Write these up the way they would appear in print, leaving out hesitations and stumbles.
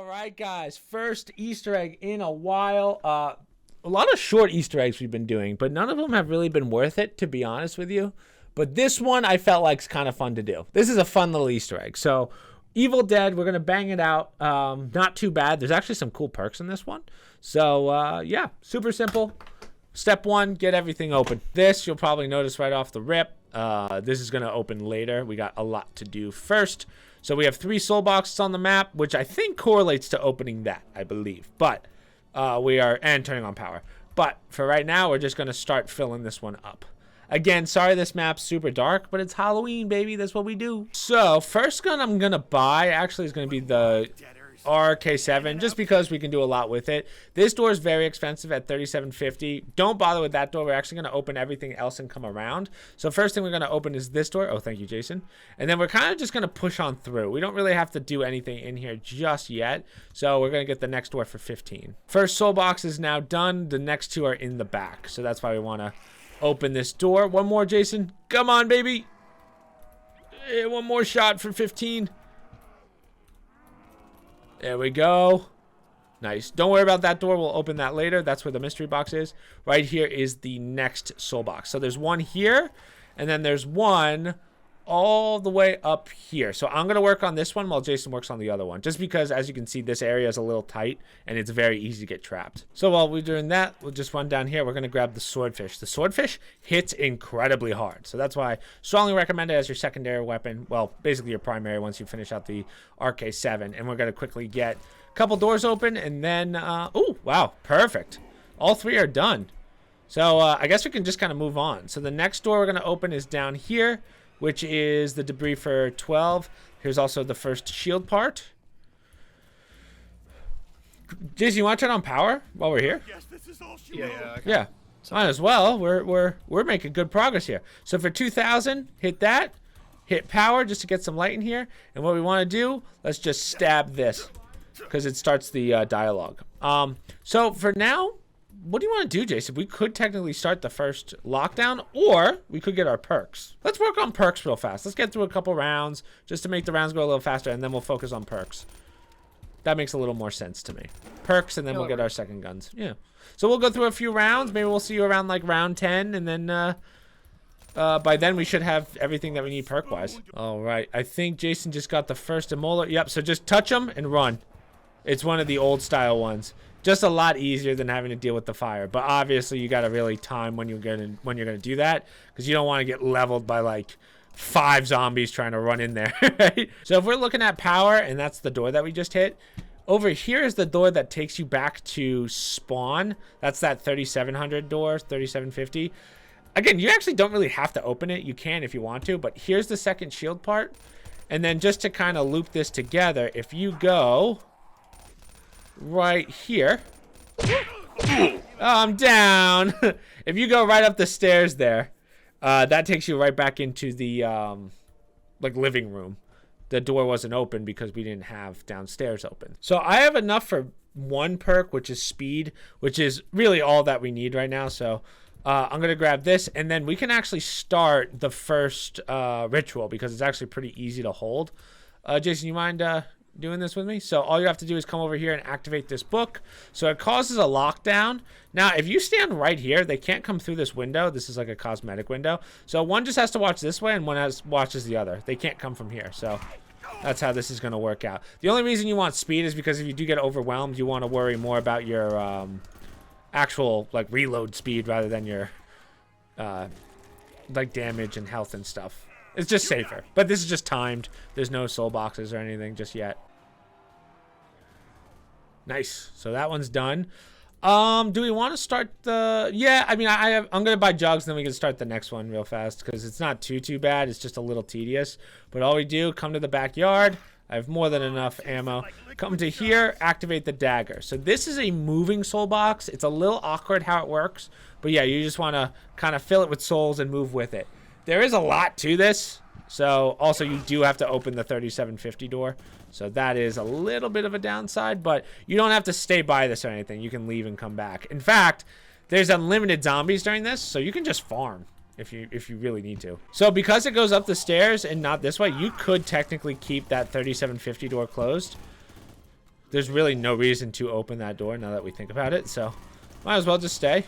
right, guys. First Easter egg in a while. A lot of short Easter eggs we've been doing, but none of them have really been worth it, to be honest with you. But this one I felt like is kind of fun to do. This is a fun little Easter egg. So, Evil Dead, we're going to bang it out. Not too bad. There's actually some cool perks in this one. So, yeah, super simple. Step one, get everything open. This, you'll probably notice right off the rip. This is going to open later. We got a lot to do first. So we have 3 soul boxes on the map, which I think correlates to opening that, I believe. But and turning on power. But for right now, we're just going to start filling this one up. Again, sorry this map's super dark, but it's Halloween, baby. That's what we do. So first gun I'm going to buy actually is going to be the RK7, just because we can do a lot with it. This door is very expensive at $37.50. Don't bother with that door. We're actually going to open everything else and come around. So first thing we're going to open is this door. Oh, thank you, Jason. And then we're kind of just going to push on through. We don't really have to do anything in here just yet. So we're going to get the next door for 15. First soul box is now done. The next 2 are in the back. So that's why we want to open this door. One more, Jason. Come on, baby. One more shot for 15. There we go. Nice. Don't worry about that door. We'll open that later. That's where the mystery box is. Right here is the next soul box. So there's one here, and then there's one all the way up here. So I'm going to work on this one while Jason works on the other one. Just because, as you can see, this area is a little tight, and it's very easy to get trapped. So while we're doing that, we'll just run down here. We're going to grab the swordfish. The swordfish hits incredibly hard. So that's why I strongly recommend it as your secondary weapon. Well, basically your primary once you finish out the RK7. And we're going to quickly get a couple doors open, and then... oh, wow. Perfect. All 3 are done. So I guess we can just kind of move on. So the next door we're going to open is down here, which is the debris for 12. Here's also the first shield part. Jason, you want to turn on power while we're here? Yes, this is all Yeah. Okay. Yeah, might as well. We're making good progress here. So for 2,000, hit that. Hit power just to get some light in here. And what we want to do, let's just stab this because it starts the dialogue. So for now, what do you want to do, Jason? We could technically start the first lockdown, or we could get our perks. Let's work on perks real fast. Let's get through a couple rounds just to make the rounds go a little faster, and then we'll focus on perks. That makes a little more sense to me. Perks, and then we'll get our second guns. Yeah. So we'll go through a few rounds. Maybe we'll see you around like round 10, and then by then we should have everything that we need perk-wise. All right. I think Jason just got the first Emola. Yep, so just touch them and run. It's one of the old-style ones. Just a lot easier than having to deal with the fire, but obviously you got to really time when you're gonna do that, because you don't want to get leveled by like 5 zombies trying to run in there. Right? So if we're looking at power, and that's the door that we just hit, over here is the door that takes you back to spawn. That's that 3700 door, 3750. Again, you actually don't really have to open it. You can if you want to, but here's the second shield part, and then just to kind of loop this together, if you go right here. Oh, I'm down. If you go right up the stairs there, that takes you right back into the like living room. The door wasn't open because we didn't have downstairs open. So I have enough for 1 perk, which is speed, which is really all that we need right now. So I'm gonna grab this, and then we can actually start the first ritual, because it's actually pretty easy to hold. Jason, you mind doing this with me? So all you have to do is come over here and activate this book. So it causes a lockdown. Now if you stand right here, they can't come through this window. This is like a cosmetic window, so one just has to watch this way and one watches the other. They can't come from here. So that's how this is going to work out. The only reason you want speed is because if you do get overwhelmed, you want to worry more about your actual like reload speed rather than your like damage and health and stuff. It's just safer, but this is just timed. There's no soul boxes or anything just yet. Nice. So that one's done. Do we want to start the... Yeah, I mean, I'm going to buy jugs, and then we can start the next one real fast, because it's not too bad. It's just a little tedious. But all we do, come to the backyard. I have more than enough ammo. Come to here, activate the dagger. So this is a moving soul box. It's a little awkward how it works. But yeah, you just want to kind of fill it with souls and move with it. There is a lot to this. So also you do have to open the 3750 door. So that is a little bit of a downside, but you don't have to stay by this or anything. You can leave and come back. In fact, there's unlimited zombies during this, so you can just farm if you really need to. So because it goes up the stairs and not this way, you could technically keep that 3750 door closed. there's really no reason to open that door now that we think about it. So might as well just stay.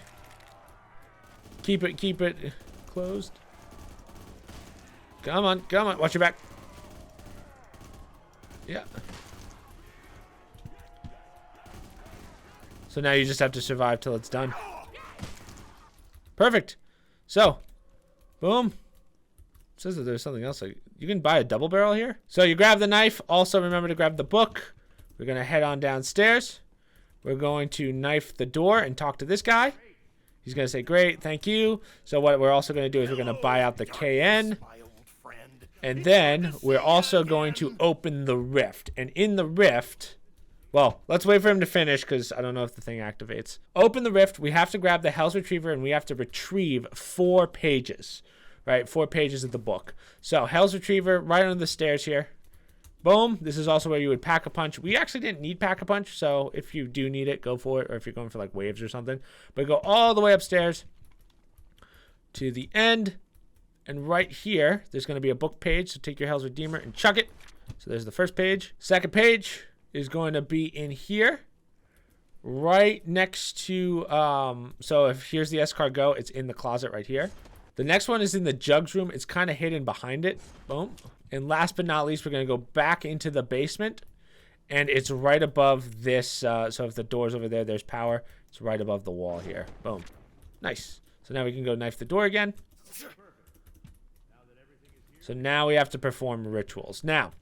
Keep it closed. Come on, come on. Watch your back. Yeah. So now you just have to survive till it's done. Perfect. So, boom. It says that there's something else. Like, you can buy a double barrel here. So you grab the knife. Also remember to grab the book. We're going to head on downstairs. We're going to knife the door and talk to this guy. He's going to say, great, thank you. So what we're also going to do is we're going to buy out the KN. And then we're also going to open the rift. And in the rift, well, let's wait for him to finish because I don't know if the thing activates. Open the rift. We have to grab the Hell's Retriever and we have to retrieve 4 pages. Right, 4 pages of the book. So Hell's Retriever right under the stairs here. Boom. This is also where you would pack a punch. We actually didn't need pack a punch, so if you do need it, go for it. Or if you're going for like waves or something. But go all the way upstairs to the end. And right here, there's going to be a book page. So take your Hell's Redeemer and chuck it. So there's the first page. Second page is going to be in here. Right next to, so if here's the escargot, it's in the closet right here. The next one is in the jugs room. It's kind of hidden behind it. Boom. And last but not least, we're going to go back into the basement. And it's right above this. So if the door's over there, there's power. It's right above the wall here. Boom. Nice. So now we can go knife the door again. So now we have to perform rituals. Now,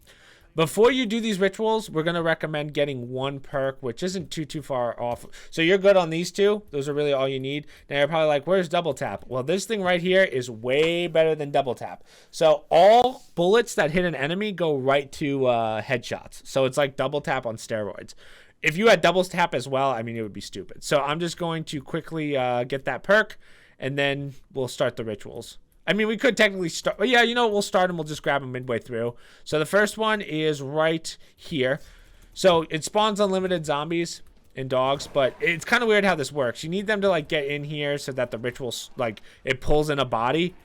before you do these rituals, we're going to recommend getting 1 perk, which isn't too far off. So you're good on these 2. Those are really all you need. Now you're probably like, where's double tap? Well, this thing right here is way better than double tap. So all bullets that hit an enemy go right to headshots. So it's like double tap on steroids. If you had double tap as well, I mean, it would be stupid. So I'm just going to quickly get that perk, and then we'll start the rituals. I mean, we could technically start. But yeah, you know, we'll start and we'll just grab them midway through. So the first one is right here. So it spawns unlimited zombies and dogs, but it's kind of weird how this works. You need them to like get in here so that the ritual, like, it pulls in a body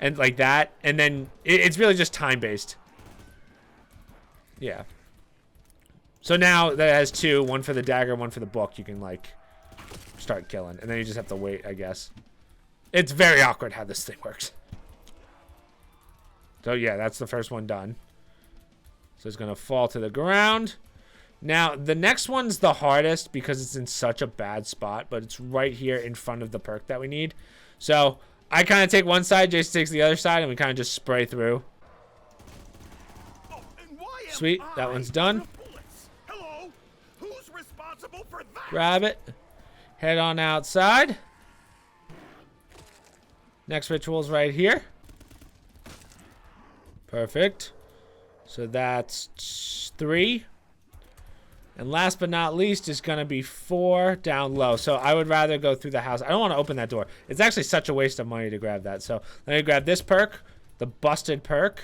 and like that. And then it's really just time based. Yeah. So now that it has 2, 1 for the dagger, 1 for the book, you can like start killing. And then you just have to wait, I guess. It's very awkward how this thing works. So yeah, that's the first one done. So it's going to fall to the ground. Now, the next one's the hardest because it's in such a bad spot, but it's right here in front of the perk that we need. So I kind of take one side, Jason takes the other side, and we kind of just spray through. Sweet, that one's done. Hello? Who's responsible for that? Grab it. Head on outside. Next ritual's right here. Perfect. So that's 3. And last but not least is going to be 4 down low. So I would rather go through the house. I don't want to open that door. It's actually such a waste of money to grab that. So let me grab this perk, the busted perk.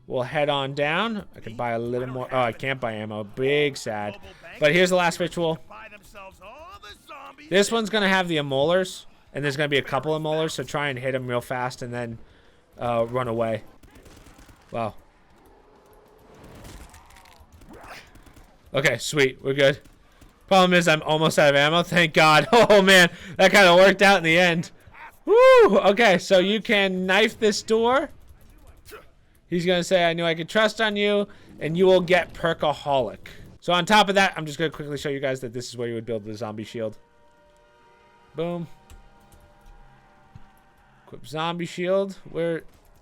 We'll head on down. I can buy a little more. Oh, I can't buy ammo. Big sad. But here's the last ritual. This one's going to have the molars. And there's going to be a couple of molars, so try and hit them real fast and then run away. Wow. Okay, sweet. We're good. Problem is I'm almost out of ammo. Thank God. Oh, man. That kind of worked out in the end. Woo! Okay, so you can knife this door. He's going to say, I knew I could trust on you, and you will get Perkaholic. So on top of that, I'm just going to quickly show you guys that this is where you would build the zombie shield. Boom. Equip zombie shield.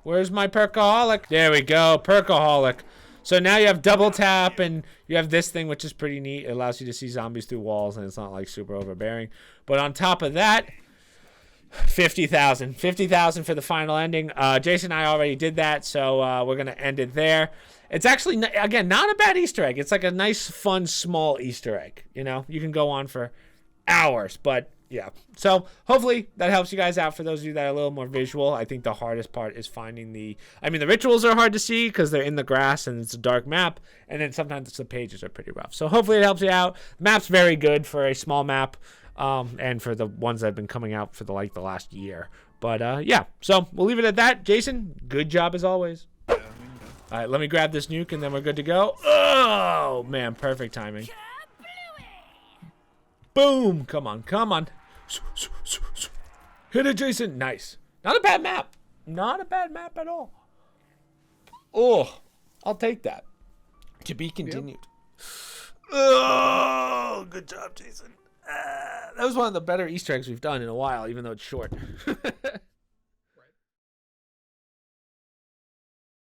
Where's my Perkaholic? There we go, Perkaholic. So now you have double tap and you have this thing, which is pretty neat. It allows you to see zombies through walls and it's not like super overbearing. But on top of that, 50,000. 50,000 for the final ending. Jason and I already did that, so we're gonna end it there. It's actually, again, not a bad Easter egg. It's like a nice, fun, small Easter egg. You know, you can go on for hours, but yeah. So hopefully that helps you guys out. For those of you that are a little more visual, I think the hardest part is finding the rituals are hard to see because they're in the grass and it's a dark map, and then sometimes the pages are pretty rough. So hopefully it helps you out. The map's very good for a small map, and for the ones that have been coming out for the last year. But yeah, so we'll leave it at that. Jason, good job as always. All right, let me grab this nuke and then we're good to go. Oh man, perfect timing. Boom. Come on. Come on. Hit it, Jason. Nice. Not a bad map. Not a bad map at all. Oh, I'll take that. To be continued. Yep. Oh, good job, Jason. That was one of the better Easter eggs we've done in a while, even though it's short.